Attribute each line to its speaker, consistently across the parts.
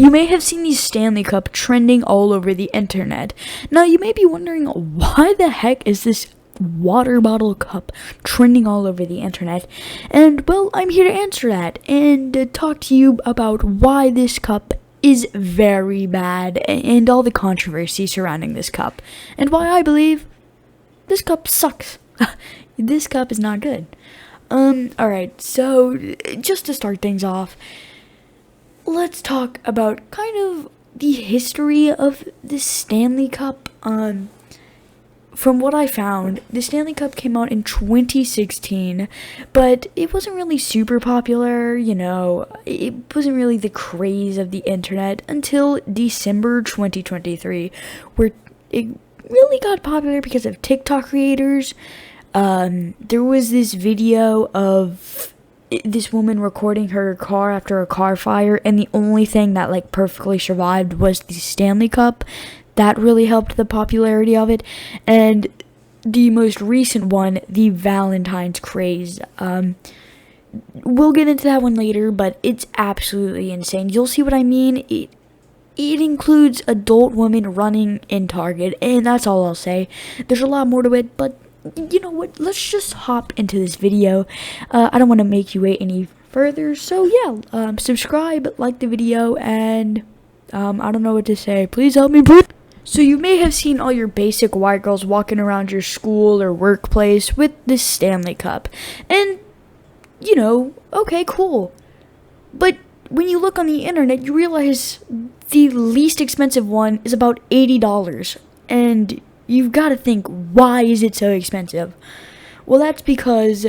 Speaker 1: You may have seen the Stanley Cup trending all over the internet. Now, you may be wondering, why the heck is this water bottle cup trending all over the internet? And, well, I'm here to answer that and talk to you about why this cup is very bad and all the controversy surrounding this cup, and why I believe this cup sucks. This cup is not good. Alright, so just to start things off, let's talk about kind of the history of the Stanley Cup. From what I found, the Stanley Cup came out in 2016, but it wasn't really super popular, it wasn't really the craze of the internet until December 2023, where it really got popular because of TikTok creators. There was this video of this woman recording her car after a car fire, and the only thing that perfectly survived was the Stanley Cup. That really helped the popularity of it. And the most recent one, the Valentine's craze. We'll get into that one later, but it's absolutely insane. You'll see what I mean. It includes adult women running in Target, and that's all I'll say. There's a lot more to it, but you know what? Let's just hop into this video. I don't want to make you wait any further, so yeah, subscribe, like the video, and I don't know what to say. Please help me, please. So you may have seen all your basic white girls walking around your school or workplace with this Stanley Cup. And, okay, cool. But when you look on the internet, you realize the least expensive one is about $80. And you've got to think, why is it so expensive? Well, that's because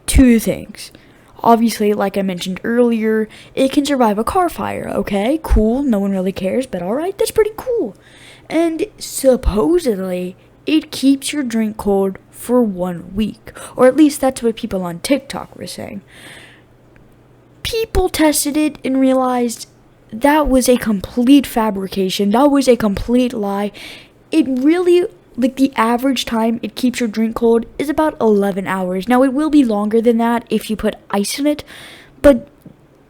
Speaker 1: two things. Obviously, like I mentioned earlier, it can survive a car fire. Okay, cool. No one really cares, but alright, that's pretty cool. And supposedly, it keeps your drink cold for 1 week. Or at least that's what people on TikTok were saying. People tested it and realized that was a complete fabrication. That was a complete lie. It really, the average time it keeps your drink cold is about 11 hours. Now, it will be longer than that if you put ice in it, but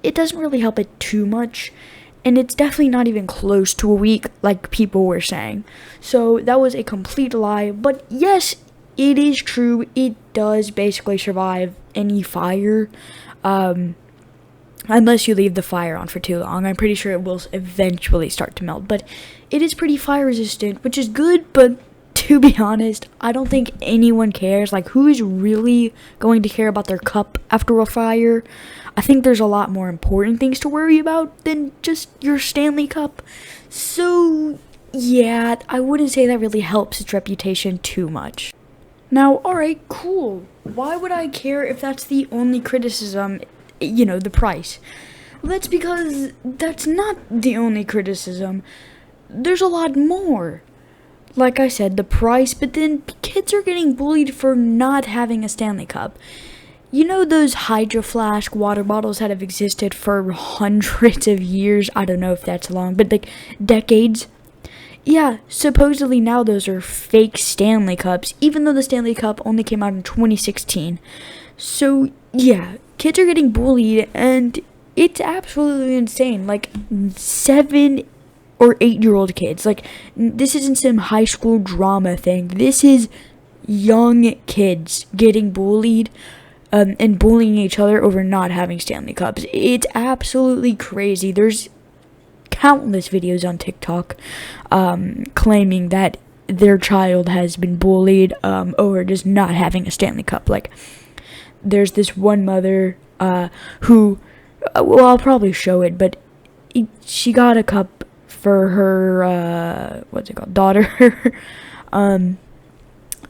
Speaker 1: it doesn't really help it too much. And it's definitely not even close to a week like people were saying. So that was a complete lie. But yes, it is true. It does basically survive any fire. Unless you leave the fire on for too long. I'm pretty sure it will eventually start to melt. But it is pretty fire resistant, which is good. But to be honest, I don't think anyone cares. Who is really going to care about their cup after a fire? I think there's a lot more important things to worry about than just your Stanley Cup. So, yeah, I wouldn't say that really helps its reputation too much. Now, alright, cool. Why would I care if that's the only criticism, the price? Well, that's because that's not the only criticism. There's a lot more. Like I said, the price, but then kids are getting bullied for not having a Stanley Cup. You know those Hydro Flask water bottles that have existed for hundreds of years? I don't know if that's long, but decades. Yeah, supposedly now those are fake Stanley Cups, even though the Stanley Cup only came out in 2016. So, yeah, kids are getting bullied, and it's absolutely insane. 7 or 8-year-old kids. This isn't some high school drama thing. This is young kids getting bullied and bullying each other over not having Stanley Cups. It's absolutely crazy. There's countless videos on TikTok claiming that their child has been bullied over just not having a Stanley Cup. There's this one mother who, I'll probably show it, but she got a cup for her, daughter.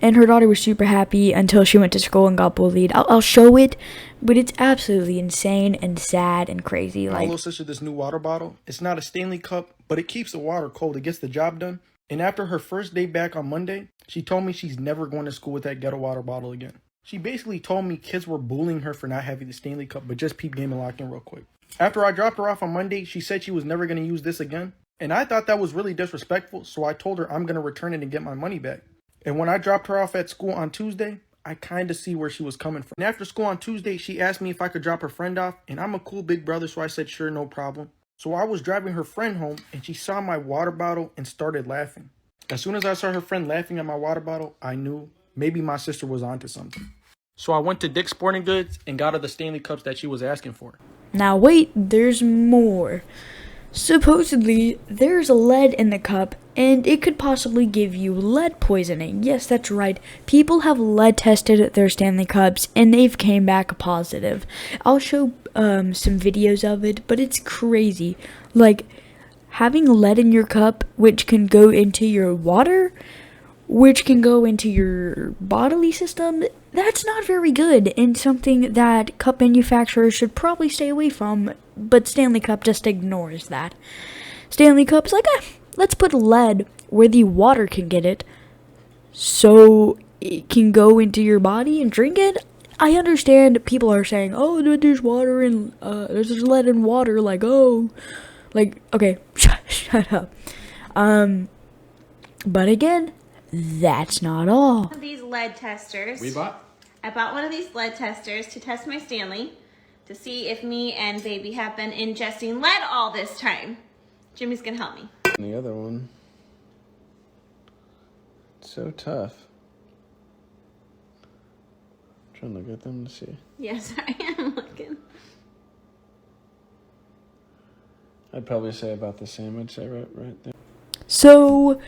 Speaker 1: And her daughter was super happy until she went to school and got bullied. I'll show it, but it's absolutely insane and sad and crazy.
Speaker 2: My little sister this new water bottle. It's not a Stanley Cup, but it keeps the water cold. It gets the job done. And after her first day back on Monday, she told me she's never going to school with that ghetto water bottle again. She basically told me kids were bullying her for not having the Stanley Cup, but just peep game and locked in real quick. After I dropped her off on Monday, she said she was never going to use this again. And I thought that was really disrespectful, so I told her I'm going to return it and get my money back. And when I dropped her off at school on Tuesday, I kind of see where she was coming from. And after school on Tuesday, she asked me if I could drop her friend off, and I'm a cool big brother, so I said sure, no problem. So I was driving her friend home and she saw my water bottle and started laughing. As soon as I saw her friend laughing at my water bottle, I knew maybe my sister was onto something. So I went to Dick's Sporting Goods and got her the Stanley Cups that she was asking for.
Speaker 1: Now wait, there's more. Supposedly, there's lead in the cup, and it could possibly give you lead poisoning. Yes, that's right. People have lead tested their Stanley Cups, and they've came back positive. I'll show some videos of it, but it's crazy. Like, having lead in your cup, which can go into your water, which can go into your bodily system, that's not very good, and something that cup manufacturers should probably stay away from, but Stanley Cup just ignores that. Stanley Cup's like, let's put lead where the water can get it, so it can go into your body and drink it. I understand people are saying, oh, there's water in, there's lead in water, like, oh, like, okay, shut up. But again, that's not all.
Speaker 3: One of these lead testers.
Speaker 4: I bought one of these lead testers to test my Stanley to see if me and baby have been ingesting lead all this time. Jimmy's gonna help me.
Speaker 5: And the other one. It's so tough. I'm trying to look at them to see.
Speaker 4: Yes, I am looking.
Speaker 5: I'd probably say about the same. I'd say right there.
Speaker 1: So,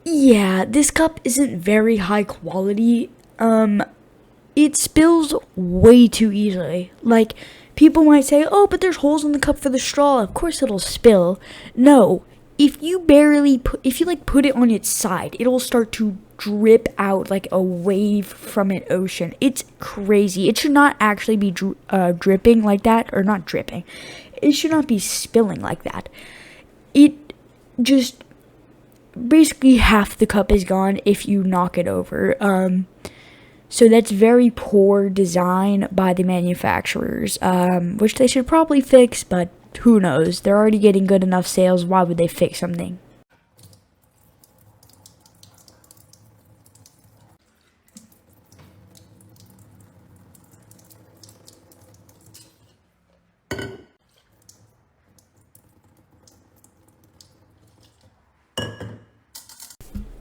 Speaker 1: yeah, this cup isn't very high quality. It spills way too easily. Like, people might say, oh, but there's holes in the cup for the straw. Of course it'll spill. No, if you put it on its side, it'll start to drip out like a wave from an ocean. It's crazy. It should not actually be dripping like that, or not dripping. It should not be spilling like that. It just, basically half the cup is gone if you knock it over. So that's very poor design by the manufacturers, which they should probably fix, but who knows? They're already getting good enough sales. Why would they fix something?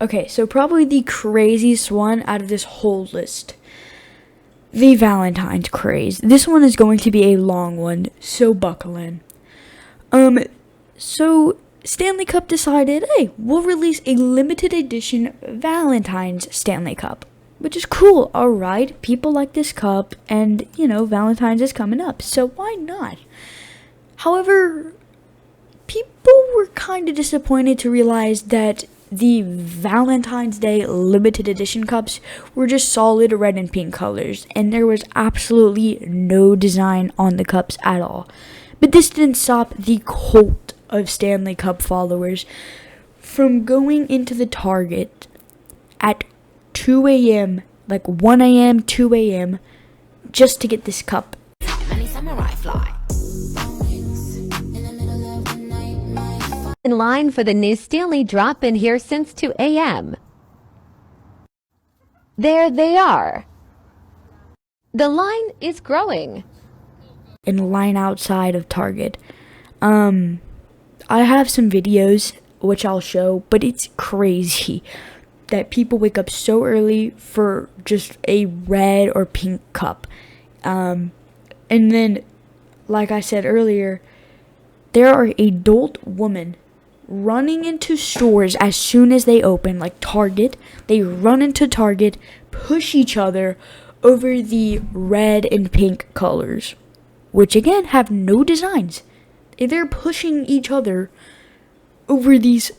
Speaker 1: Okay, so probably the craziest one out of this whole list. The Valentine's craze. This one is going to be a long one, so buckle in. So Stanley Cup decided, hey, we'll release a limited edition Valentine's Stanley Cup. Which is cool, alright. People like this cup, and, Valentine's is coming up, so why not? However, people were kind of disappointed to realize that the Valentine's Day limited edition cups were just solid red and pink colors, and there was absolutely no design on the cups at all. But this didn't stop the cult of Stanley Cup followers from going into the Target at 2 a.m., like 1 a.m., 2 a.m., just to get this cup.
Speaker 6: In line for the new Stanley drop in here since 2 a.m. There they are. The line is growing.
Speaker 1: In line outside of Target. I have some videos which I'll show, but it's crazy that people wake up so early for just a red or pink cup. And then, like I said earlier, there are adult women running into stores as soon as they open, like Target. They run into Target, push each other over the red and pink colors, which again have no designs. They're pushing each other over these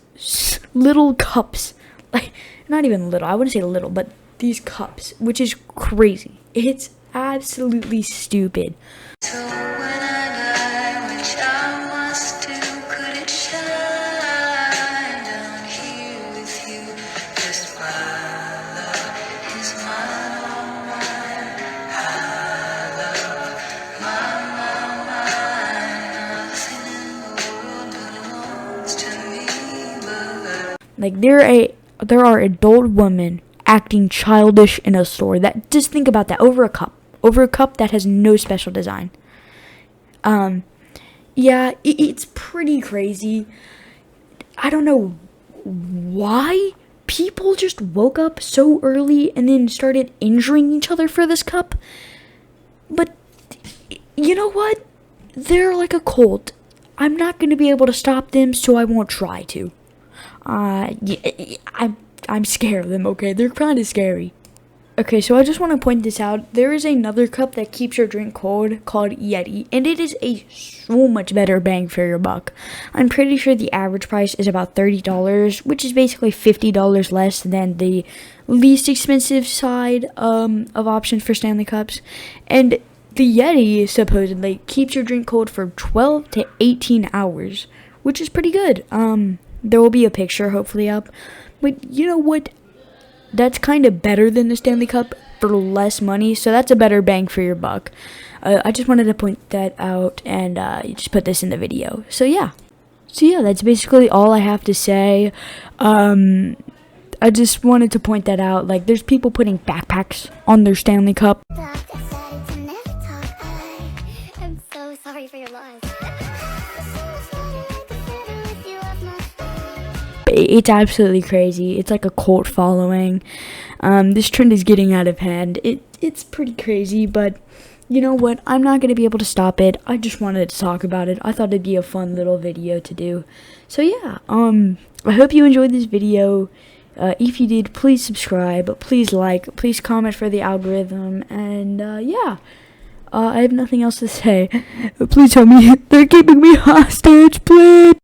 Speaker 1: little cups, like, not even little, I wouldn't say little, but these cups, which is crazy. It's absolutely stupid.
Speaker 7: So when I die, which I must do, could it shine down here with you? Just my love is mine, all mine. I love mine. Nothing in the world belongs to me but
Speaker 1: Like, there are adult women acting childish in a store. That, just think about that, over a cup that has no special design. Yeah, it's pretty crazy. I don't know why people just woke up so early and then started injuring each other for this cup. But you know what? They're like a cult. I'm not going to be able to stop them, so I won't try to. Yeah, I'm scared of them, okay? They're kind of scary. Okay, so I just want to point this out. There is another cup that keeps your drink cold called Yeti, and it is a so much better bang for your buck. I'm pretty sure the average price is about $30, which is basically $50 less than the least expensive side of options for Stanley Cups. And the Yeti supposedly keeps your drink cold for 12 to 18 hours, which is pretty good. There will be a picture hopefully up. But you know what? That's kind of better than the Stanley Cup for less money, so that's a better bang for your buck. I just wanted to point that out and just put this in the video. So yeah, that's basically all I have to say. I just wanted to point that out. Like, there's people putting backpacks on their Stanley Cup.
Speaker 3: I'm so sorry for your loss.
Speaker 1: It's absolutely crazy. It's like a cult following. This trend is getting out of hand. It's pretty crazy, but you know what? I'm not going to be able to stop it. I just wanted to talk about it. I thought it'd be a fun little video to do. So yeah, I hope you enjoyed this video. If you did, please subscribe, please like, please comment for the algorithm, and yeah. I have nothing else to say. Please help me. They're keeping me hostage, please.